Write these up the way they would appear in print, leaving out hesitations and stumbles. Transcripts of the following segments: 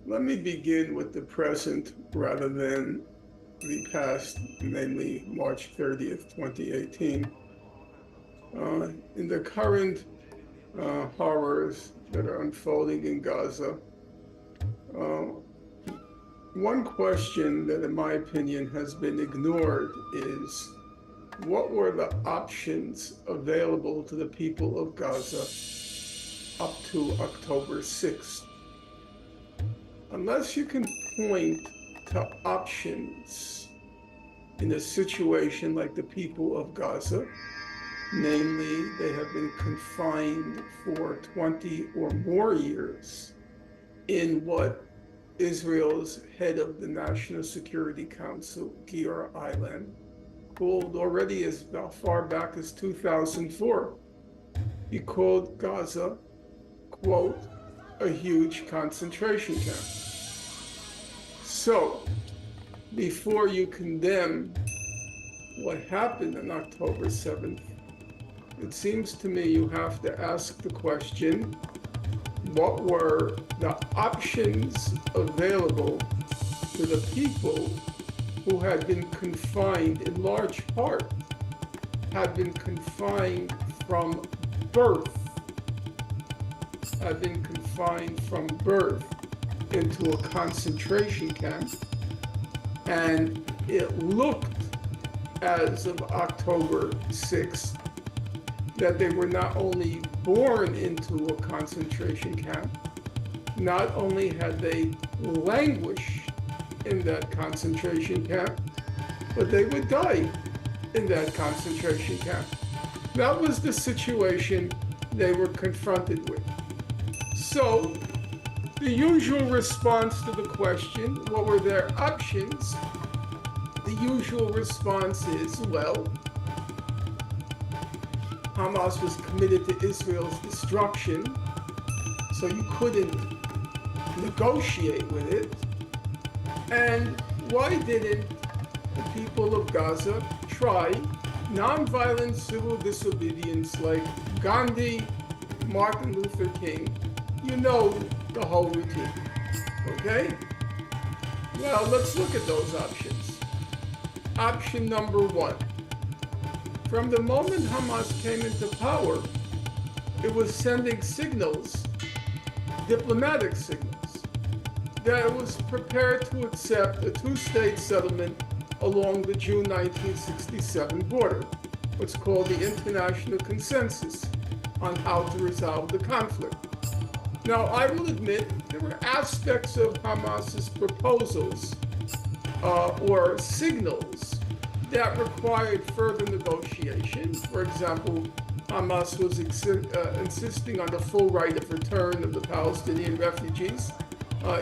Let me begin with the present rather than the past, namely March 30th, 2018. In the current horrors that are unfolding in Gaza, uh, one question that, in my opinion, has been ignored is what were the options available to the people of Gaza up to October 6th? Unless you can point to options in a situation like the people of Gaza, namely, they have been confined for 20 or more years in what Israel's head of the National Security Council, Giora Eiland, called already as far back as 2004. He called Gaza, quote, a huge concentration camp. So, before you condemn what happened on October 7th, it seems to me you have to ask the question, what were the options available to the people who had been confined, in large part, had been confined from birth, into a concentration camp, and it looked as of October 6th that they were not only born into a concentration camp, not only had they languished in that concentration camp, but they would die in that concentration camp. That was the situation they were confronted with. So, the usual response to the question, what were their options? The usual response is, well, Hamas was committed to Israel's destruction, so you couldn't negotiate with it. And why didn't the people of Gaza try nonviolent civil disobedience like Gandhi, Martin Luther King? You know the whole routine, okay? Well, let's look at those options. Option number one. From the moment Hamas came into power, it was sending signals, diplomatic signals, that it was prepared to accept a two-state settlement along the June 1967 border, what's called the international consensus on how to resolve the conflict. Now, I will admit there were aspects of Hamas's proposals or signals that required further negotiation. For example, Hamas was insisting on the full right of return of the Palestinian refugees.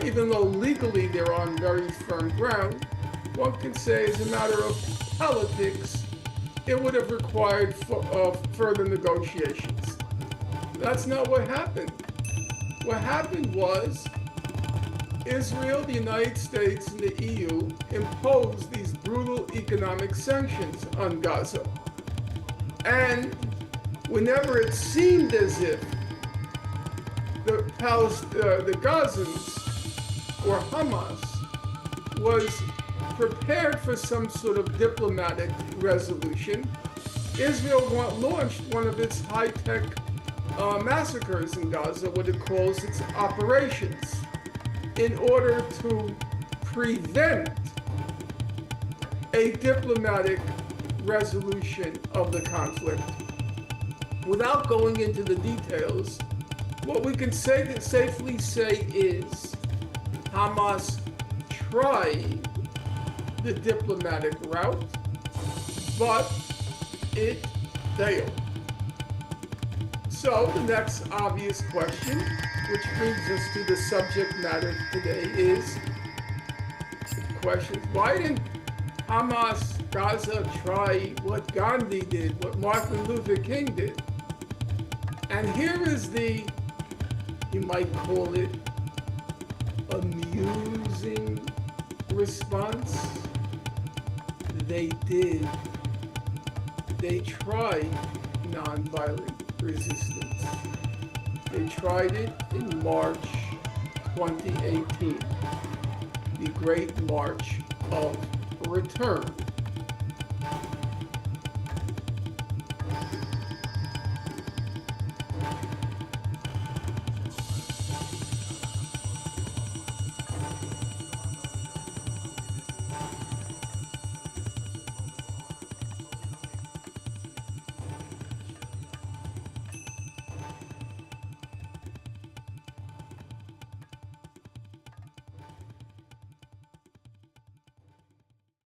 Even though legally they're on very firm ground, one can say as a matter of politics, it would have required further negotiations. That's not what happened. What happened was Israel, the United States, and the EU imposed these brutal economic sanctions on Gaza. And whenever it seemed as if the Gazans or Hamas was prepared for some sort of diplomatic resolution, Israel launched one of its high-tech massacres in Gaza, what it calls its operations, in order to prevent a diplomatic resolution of the conflict. Without going into the details, what we can safely say is Hamas tried the diplomatic route, but it failed. So the next obvious question, which brings us to the subject matter today, is the question, why didn't Hamas, Gaza try what Gandhi did, what Martin Luther King did? And here is the, you might call it, amusing response. They did. They tried nonviolent resistance. They tried it in March 2018, the Great March of Return.